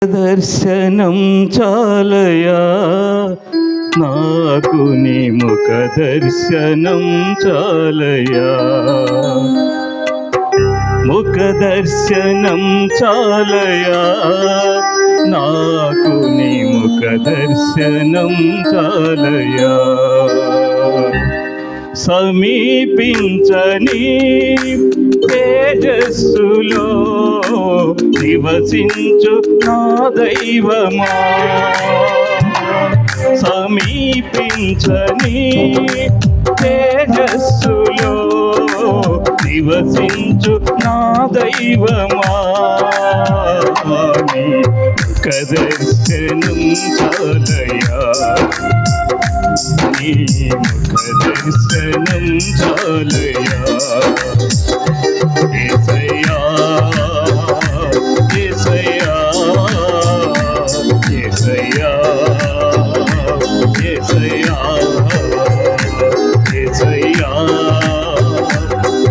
దర్శనం చాలయా నాకు నీ ముఖ దర్శనం చాలయా, ముఖ దర్శనం చాలయా నాకు నీ ముఖ దర్శనం చాలయా. సమీపించని తేజస్సులో నివసించు నా దైవమా, సమీపించని తేజస్సులో నివసించు నా దైవమా, నీ ముఖ దర్శనం చాలయా, నీ ముఖ దర్శనం చాలయా. యేసయ్యా యేసయ్యా యేసయ్యా యేసయ్యా యేసయ్యా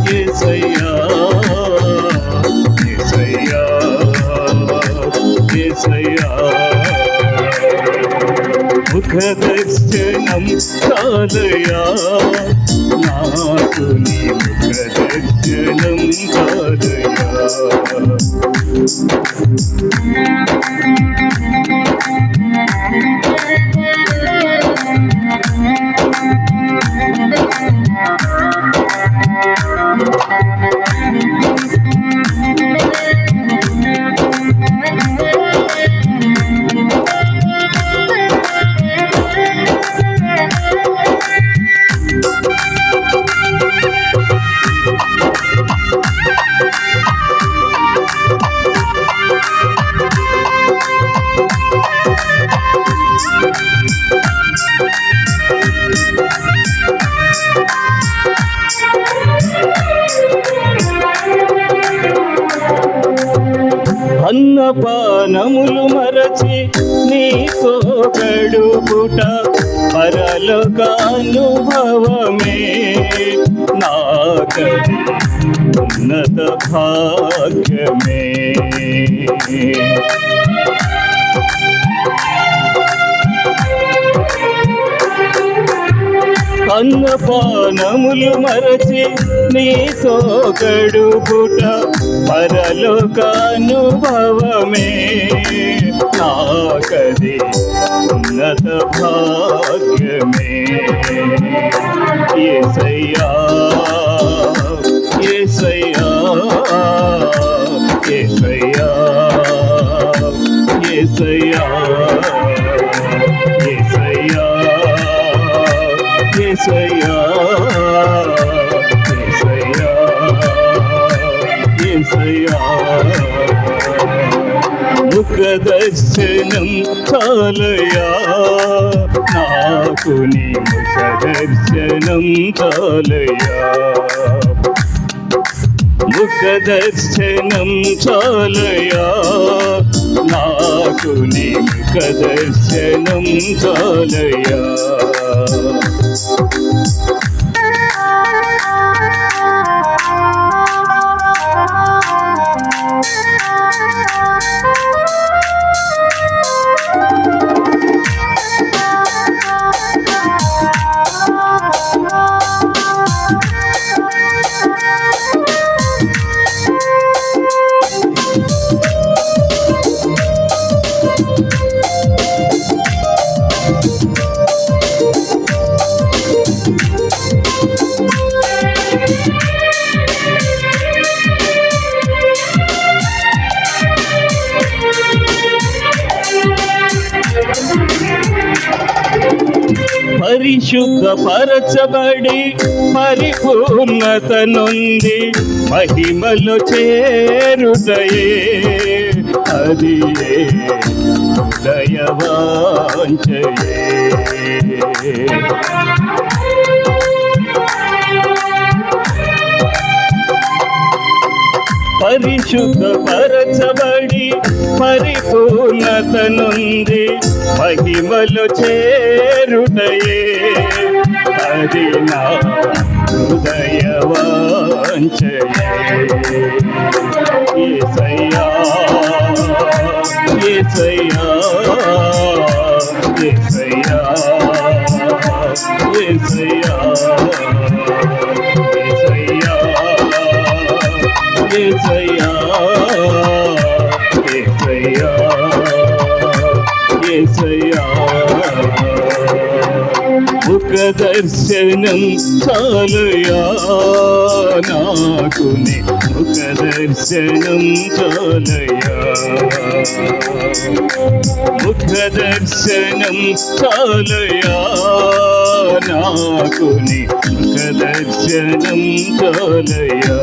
యేసయ్యా యేసయ్యా యేసయ్యా. ముఖ దర్శనం చాలయా నాకు నీ ముఖ దర్శనం చాలయా. అన్నపానములు మరచి నీతో గడుపుట పరలోకానుభవమే నాకది ఉన్నత భాగ్యమే. అన్నపానములు మరచి నీతో గడుపుట పరలోకానుభవమే నాకది ఉన్నత భాగ్యమే. యేసయ్యా యేసయ్యా యేసయ్యా యేసయ్యా యేసయ్యా యేసయ్యా యేసయ్యా యేసయ్యా. ముఖ దర్శనం చాలయా నాకు నీ ముఖ దర్శనం చాలయా, ముఖ దర్శనం చాలయా నాకు నీ ముఖ దర్శనం చాలయా. పరిశుద్ధపరచబడి పరిపూర్ణత నొంది మహిమలో చేరుటయే అది దయవాంఛయే. పరిశుద్ధపరచబడి పరిపూర్ణత నొంది మహిమలో చేరుటయే అది నా హృదయ వాంఛయే. యేసయ్యా యేసయ్యా యేసయ్యా యేసయ్యా యేసయ్యా యేసయ్యా యేసయ్యా ముఖ దర్శనం చాలయా నాకు నీ ముఖ దర్శనం చాలయా ముఖ దర్శనం చాలయా నాకు నీ ముఖ దర్శనం చాలయా